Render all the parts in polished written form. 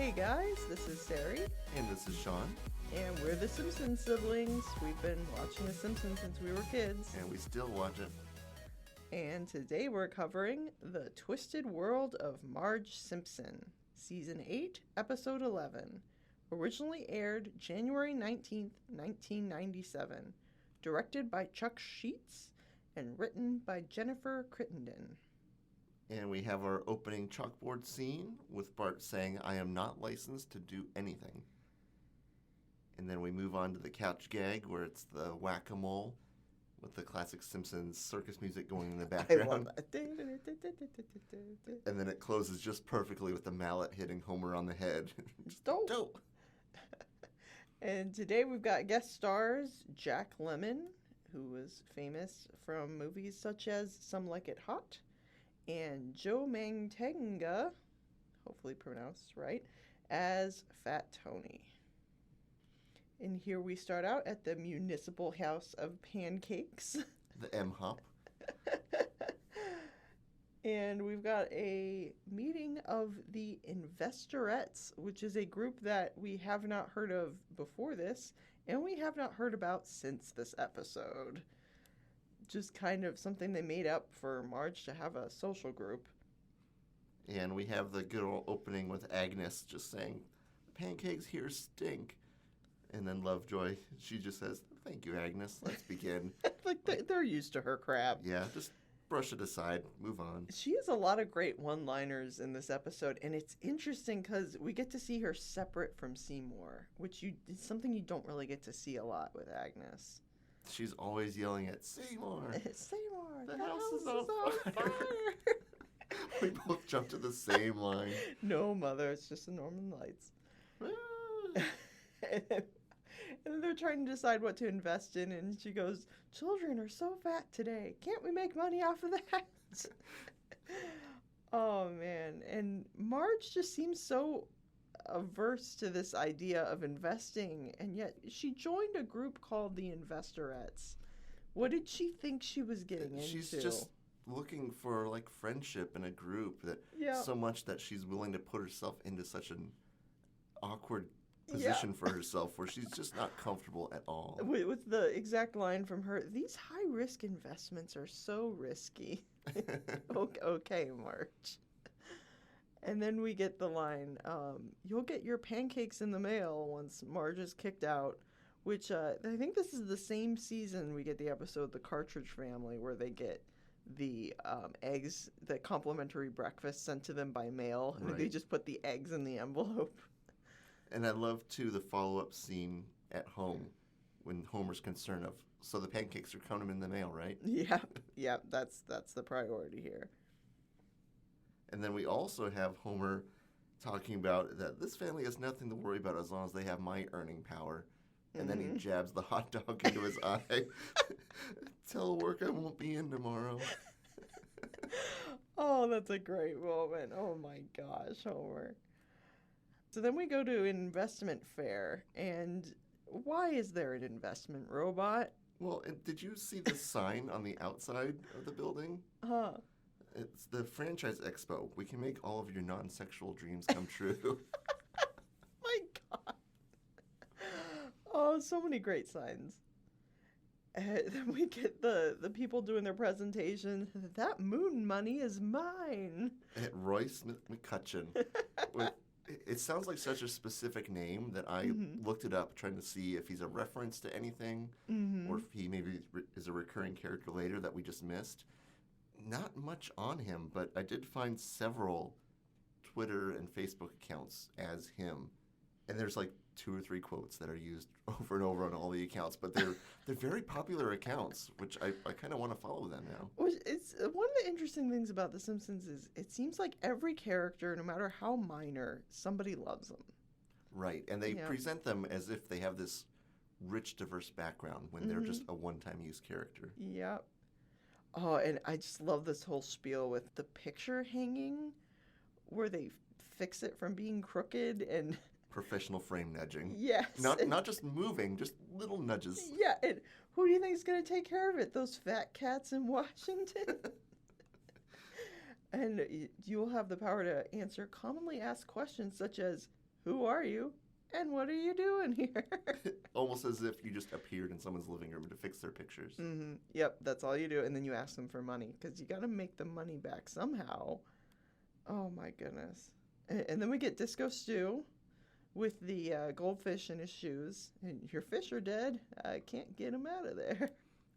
Hey guys, this is Sari. And this is Sean. And we're the Simpsons siblings. We've been watching The Simpsons since we were kids. And we still watch it. And today we're covering The Twisted World of Marge Simpson, Season 8, Episode 11. Originally aired January 19th, 1997. Directed by Chuck Sheets and written by Jennifer Crittenden. And we have our opening chalkboard scene with Bart saying, "I am not licensed to do anything." And then we move on to the couch gag where it's the whack-a-mole with the classic Simpsons circus music going in the background. I love that. And then it closes just perfectly with the mallet hitting Homer on the head. Just dope. And today we've got guest stars Jack Lemmon, who was famous from movies such as Some Like It Hot, and Joe Mantegna, hopefully pronounced right, as Fat Tony. And here we start out at the Municipal House of Pancakes. The M-Hop. And we've got a meeting of the Investorettes, which is a group that we have not heard of before this, and we have not heard about since this episode. Just kind of something they made up for Marge to have a social group. And we have the good old opening with Agnes just saying, "The pancakes here stink." And then Lovejoy, she just says, "Thank you, Agnes. Let's begin." They're used to her crap. Yeah, just brush it aside. Move on. She has a lot of great one-liners in this episode, and it's interesting because we get to see her separate from Seymour, which is something you don't really get to see a lot with Agnes. She's always yelling at Seymour. Seymour, The house is on fire. We both jumped to the same line. No, Mother, it's just the Northern Lights. And then they're trying to decide what to invest in, and she goes, "Children are so fat today. Can't we make money off of that?" Oh, man. And Marge just seems so averse to this idea of investing, and yet she joined a group called the Investorettes. What did she think she was getting into? She's just looking for, like, friendship in a group that so much that she's willing to put herself into such an awkward position for herself where she's just not comfortable at all. With the exact line from her, "These high-risk investments are so risky." Okay, Marge. And then we get the line, "You'll get your pancakes in the mail once Marge is kicked out," which I think this is the same season we get the episode The Cartridge Family, where they get the eggs, the complimentary breakfast sent to them by mail. Right. And they just put the eggs in the envelope. And I love, too, the follow-up scene at home when Homer's concerned of, "So the pancakes are coming in the mail, right?" Yeah, that's the priority here. And then we also have Homer talking about that this family has nothing to worry about as long as they have my earning power. And then he jabs the hot dog into his eye. "Tell work I won't be in tomorrow." Oh, that's a great moment. Oh my gosh, Homer. So then we go to an investment fair, and why is there an investment robot? Well, and did you see the sign on the outside of the building? It's the Franchise Expo. We can make all of your non-sexual dreams come true. My God. Oh, so many great signs. And then we get the people doing their presentation. "That moon money is mine." At Royce McCutcheon. It sounds like such a specific name that I looked it up trying to see if he's a reference to anything or if he maybe is a recurring character later that we just missed. Not much on him, but I did find several Twitter and Facebook accounts as him. And there's like 2 or 3 quotes that are used over and over on all the accounts, but they're very popular accounts, which I kind of want to follow them now. It's one of the interesting things about The Simpsons is it seems like every character, no matter how minor, somebody loves them. Right, and they present them as if they have this rich, diverse background when they're just a one-time use character. Yep. Oh, and I just love this whole spiel with the picture hanging where they fix it from being crooked and... Professional frame nudging. Yes. Not just moving, just little nudges. Yeah, and who do you think is going to take care of it? Those fat cats in Washington? And you will have the power to answer commonly asked questions such as, Who are you? And what are you doing here? Almost as if you just appeared in someone's living room to fix their pictures. Mm-hmm. Yep, that's all you do. And then you ask them for money because you got to make the money back somehow. Oh, my goodness. And then we get Disco Stew with the goldfish in his shoes. And your fish are dead. I can't get him out of there.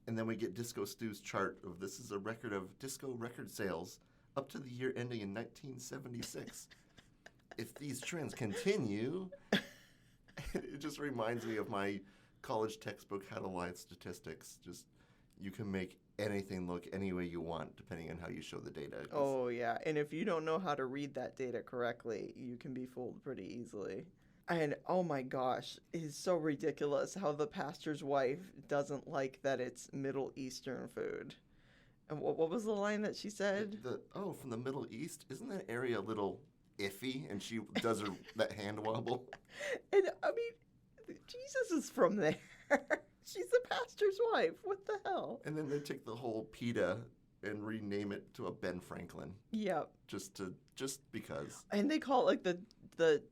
And then we get Disco Stew's chart of this is a record of disco record sales up to the year ending in 1976. If these trends continue, it just reminds me of my college textbook, How to Lie Statistics. Just, you can make anything look any way you want, depending on how you show the data. Oh, yeah. And if you don't know how to read that data correctly, you can be fooled pretty easily. And, oh my gosh, it's so ridiculous how the pastor's wife doesn't like that it's Middle Eastern food. And what was the line that she said? From the Middle East? Isn't that area a little iffy? And she does that hand wobble. And, I mean, Jesus is from there. She's the pastor's wife. What the hell? And then they take the whole pita and rename it to a Ben Franklin. Yep. Just because. And they call it like the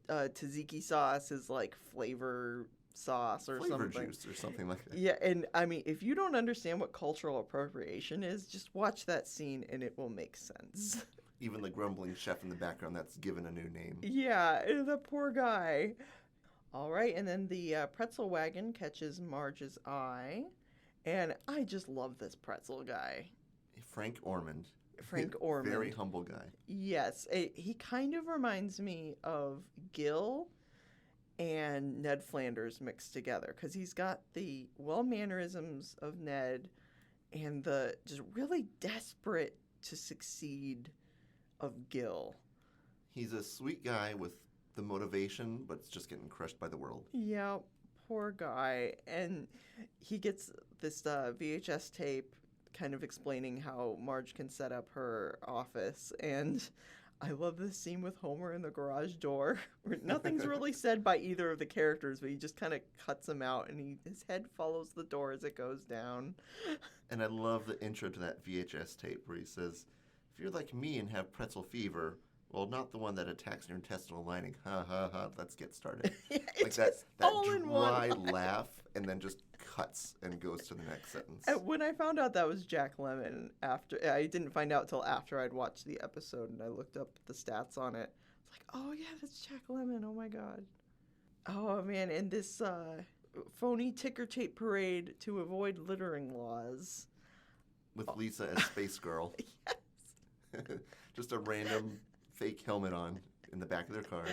tzatziki sauce is like flavor sauce or flavor something. Juice or something like that. Yeah, and I mean, if you don't understand what cultural appropriation is, just watch that scene and it will make sense. Even the grumbling chef in the background that's given a new name. Yeah, the poor guy. All right, and then the pretzel wagon catches Marge's eye, and I just love this pretzel guy. Frank Ormond. Frank Ormond. Very humble guy. Yes, he kind of reminds me of Gil and Ned Flanders mixed together, because he's got the mannerisms of Ned and the just really desperate to succeed of Gil. He's a sweet guy with the motivation, but it's just getting crushed by the world. Yeah, poor guy. And he gets this VHS tape kind of explaining how Marge can set up her office. And I love this scene with Homer in the garage door, where nothing's really said by either of the characters, but he just kind of cuts him out, and his head follows the door as it goes down. And I love the intro to that VHS tape where he says, if you're like me and have pretzel fever, well, not the one that attacks your intestinal lining. Ha ha ha. Let's get started. Yeah, like that all in dry one laugh, and then just cuts and goes to the next sentence. And when I found out that was Jack Lemmon, I didn't find out till after I'd watched the episode, and I looked up the stats on it. It's like, oh yeah, that's Jack Lemmon. Oh my god. Oh man, and this phony ticker tape parade to avoid littering laws. With Lisa as Space Girl. Yes. Just a random fake helmet on in the back of their car.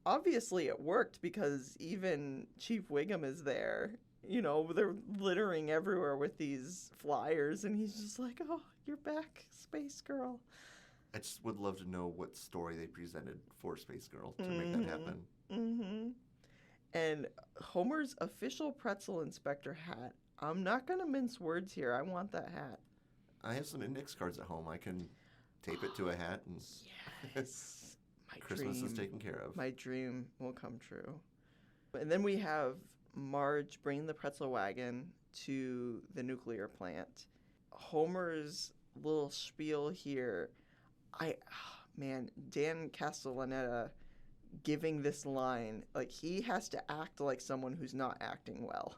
Obviously it worked, because even Chief Wiggum is there. You know, they're littering everywhere with these flyers, and he's just like, oh, you're back, Space Girl. I just would love to know what story they presented for Space Girl to make that happen. Mm-hmm. And Homer's official pretzel inspector hat. I'm not going to mince words here. I want that hat. I have some index cards at home. I can tape it to a hat, and Yes. My Christmas dream. is taken care of. My dream will come true. And then we have Marge bringing the pretzel wagon to the nuclear plant. Homer's little spiel here. Dan Castellaneta giving this line, like, he has to act like someone who's not acting well,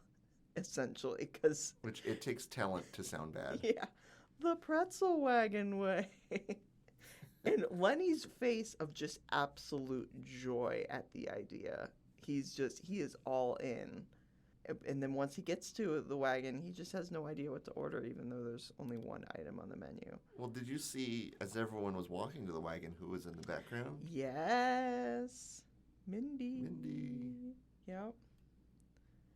essentially, because... Which it takes talent to sound bad. Yeah. The pretzel wagon way. And Lenny's face of just absolute joy at the idea. He is all in. And then once he gets to the wagon, he just has no idea what to order, even though there's only one item on the menu. Well, did you see, as everyone was walking to the wagon, who was in the background? Yes. Mindy. Yep.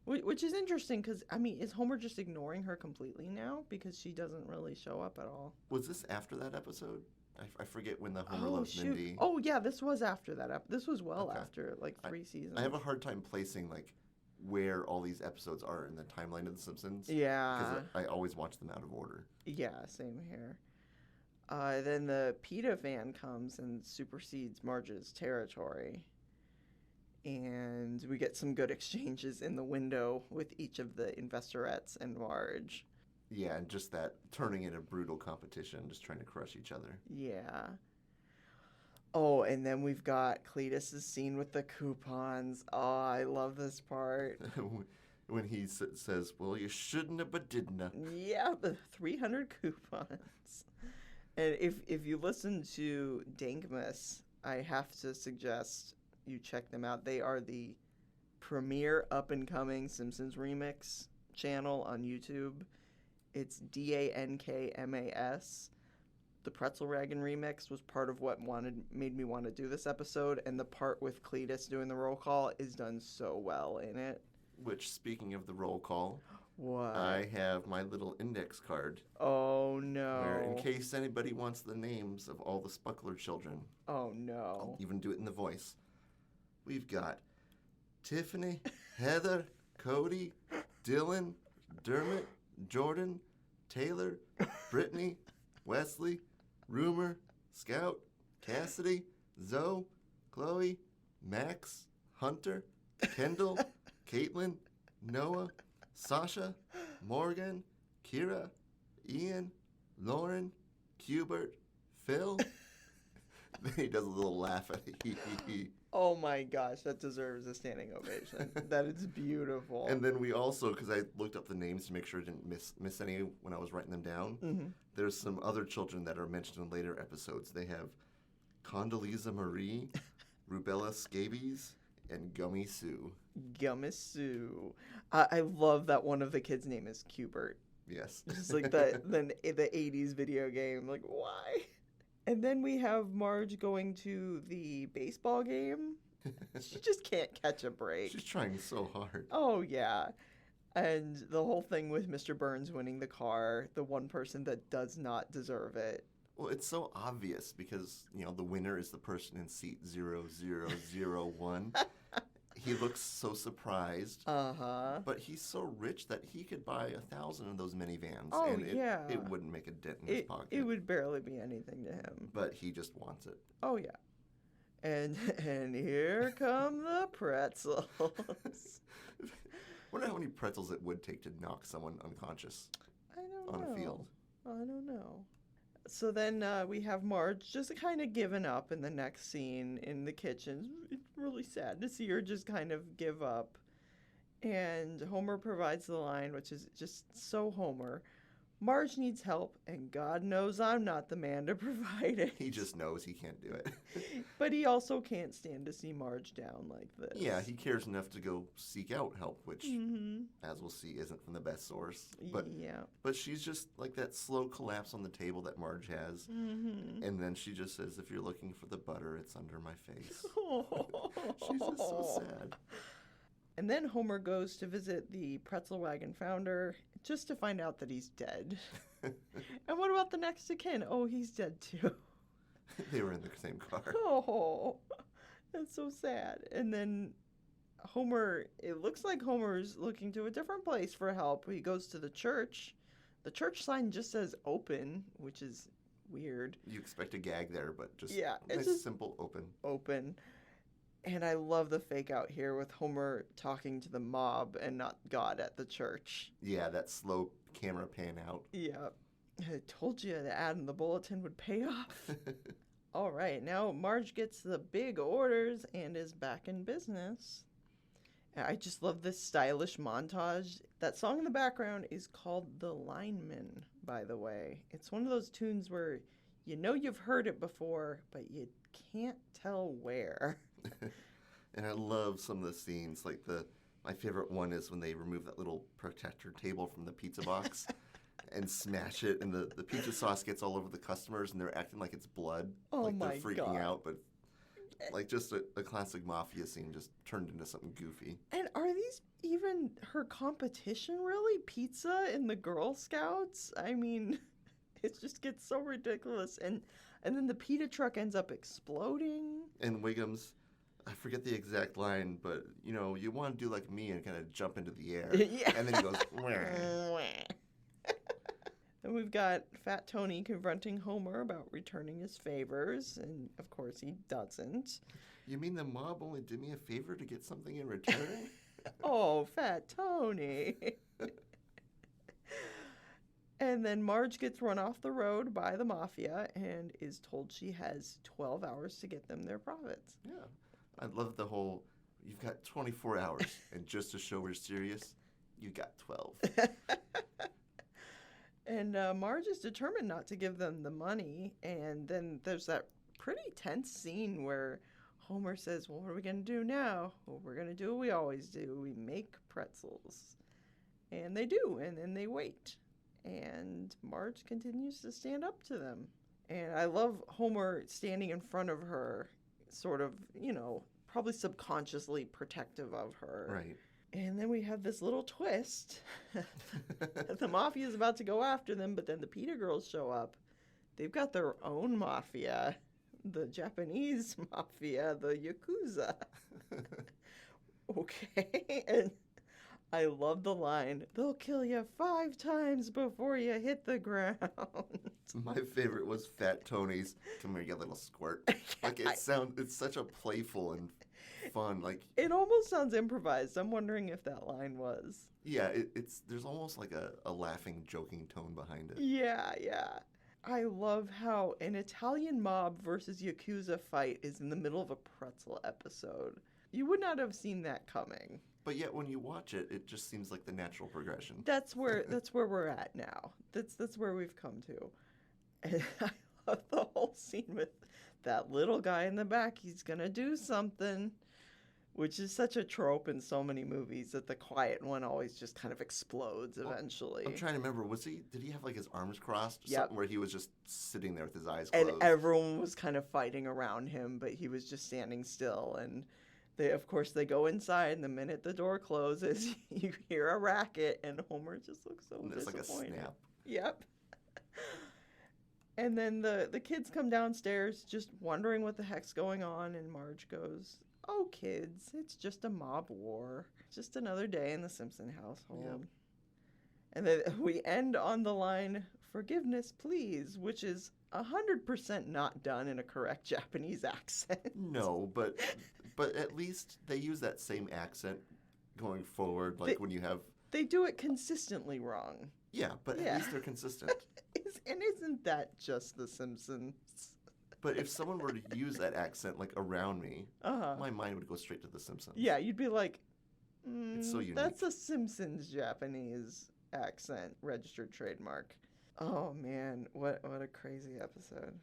Which is interesting, because, I mean, is Homer just ignoring her completely now? Because she doesn't really show up at all. Was this after that episode? I forget when the Homer Loves Mindy. Oh, yeah, this was after that. This was Okay. after, like, 3 seasons. I have a hard time placing, like, where all these episodes are in the timeline of The Simpsons. Yeah. Because I always watch them out of order. Yeah, same here. Then the PETA van comes and supersedes Marge's territory. And we get some good exchanges in the window with each of the Investorettes and Marge. Yeah, and just that turning into brutal competition, just trying to crush each other. Yeah. Oh, and then we've got Cletus's scene with the coupons. Oh, I love this part. When he says, well, you shouldn't have, but didn't have. Yeah, the 300 coupons. And if you listen to Dankmas, I have to suggest you check them out. They are the premier up-and-coming Simpsons remix channel on YouTube. It's Dankmas. The Pretzel Wagon remix was part of what made me want to do this episode, and the part with Cletus doing the roll call is done so well in it. Which, speaking of the roll call, what? I have my little index card. Oh, no. Where, in case anybody wants the names of all the Spuckler children. Oh, no. I'll even do it in the voice. We've got Tiffany, Heather, Cody, Dylan, Dermot, Jordan, Taylor, Brittany, Wesley, Rumor, Scout, Cassidy, Zoe, Chloe, Max, Hunter, Kendall, Caitlin, Noah, Sasha, Morgan, Kira, Ian, Lauren, Hubert, Phil. Then he does a little laugh at it. Oh my gosh, that deserves a standing ovation. That is beautiful. And then we also, because I looked up the names to make sure I didn't miss any when I was writing them down, there's some other children that are mentioned in later episodes. They have Condoleezza Marie, Rubella Scabies, and Gummy Sue. Gummy Sue. I love that one of the kids' name is Cubert. Yes. Just like the 80s video game. Like, why? And then we have Marge going to the baseball game. She just can't catch a break. She's trying so hard. Oh, yeah. And the whole thing with Mr. Burns winning the car, the one person that does not deserve it. Well, it's so obvious because, the winner is the person in seat 0001. He looks so surprised. Uh-huh. But he's so rich that he could buy 1,000 of those minivans. Oh, and yeah. It wouldn't make a dent in his pocket. It would barely be anything to him. But he just wants it. Oh, yeah. And here come the pretzels. Wonder how many pretzels it would take to knock someone unconscious on a field. I don't know. So then we have Marge just kind of giving up in the next scene in the kitchen. It's really sad to see her just kind of give up. And Homer provides the line, which is just so Homer. Marge needs help, and God knows I'm not the man to provide it. He just knows he can't do it. But he also can't stand to see Marge down like this. Yeah, he cares enough to go seek out help, which, as we'll see, isn't from the best source. But she's just like that slow collapse on the table that Marge has. And then she just says, if you're looking for the butter, it's under my face. She's just so sad. And then Homer goes to visit the Pretzel Wagon founder just to find out that he's dead. And what about the next of kin? Oh, he's dead too. They were in the same car. Oh, that's so sad. And then it looks like Homer's looking to a different place for help. He goes to the church. The church sign just says open, which is weird. You expect a gag there, but just it's nice, simple open. Open. And I love the fake out here with Homer talking to the mob and not God at the church. Yeah, that slow camera pan out. Yeah. I told you the ad in the bulletin would pay off. All right, now Marge gets the big orders and is back in business. I just love this stylish montage. That song in the background is called The Lineman, by the way. It's one of those tunes where you've heard it before, but you can't tell where. And I love some of the scenes. Like my favorite one is when they remove that little protector table from the pizza box and smash it, and the pizza sauce gets all over the customers, and they're acting like it's blood. Oh, like my they're freaking God. out, but like just a classic mafia scene just turned into something goofy. And are these even her competition, really? Pizza and the Girl Scouts? I mean, it just gets so ridiculous. And then the pita truck ends up exploding. And Wiggum's, I forget the exact line, but, you want to do like me and kind of jump into the air. Yeah. And then he goes, wah. And we've got Fat Tony confronting Homer about returning his favors, and of course he doesn't. You mean the mob only did me a favor to get something in return? Oh, Fat Tony. And then Marge gets run off the road by the mafia and is told she has 12 hours to get them their profits. Yeah. I love the whole, you've got 24 hours, and just to show we're serious, you got 12. And Marge is determined not to give them the money. And then there's that pretty tense scene where Homer says, well, what are we going to do now? Well, we're going to do what we always do. We make pretzels. And they do, and then they wait. And Marge continues to stand up to them. And I love Homer standing in front of her, sort of, probably subconsciously protective of her. Right. And then we have this little twist. The mafia is about to go after them, but then the PETA girls show up. They've got their own mafia, the Japanese mafia, the Yakuza. Okay, and I love the line, they'll kill you 5 times before you hit the ground. My favorite was Fat Tony's, come here, you little squirt. Like, it's such a playful and fun, like... It almost sounds improvised. I'm wondering if that line was. Yeah, there's almost like a laughing, joking tone behind it. Yeah. I love how an Italian mob versus Yakuza fight is in the middle of a pretzel episode. You would not have seen that coming. But yet, when you watch it, it just seems like the natural progression. That's where we're at now. That's where we've come to. And I love the whole scene with that little guy in the back. He's gonna do something, which is such a trope in so many movies that the quiet one always just kind of explodes eventually. I'm trying to remember. Did he have like his arms crossed? Yep. Something where he was just sitting there with his eyes closed. And everyone was kind of fighting around him, but he was just standing still. And of course, they go inside, and the minute the door closes, you hear a racket, and Homer just looks so disappointed. It's like a snap. Yep. And then the kids come downstairs just wondering what the heck's going on, and Marge goes, oh, kids, it's just a mob war. Just another day in the Simpson household. Yep. And then we end on the line, forgiveness, please, which is 100% not done in a correct Japanese accent. No, but at least they use that same accent going forward, when you have... They do it consistently wrong. Yeah, but at least they're consistent. And isn't that just The Simpsons? But if someone were to use that accent, around me, my mind would go straight to The Simpsons. Yeah, you'd be like, it's so unique. That's a Simpsons Japanese accent, registered trademark. Oh, man, what a crazy episode.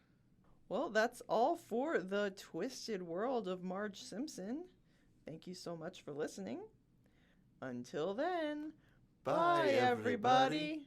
Well, that's all for the twisted world of Marge Simpson. Thank you so much for listening. Until then, bye everybody.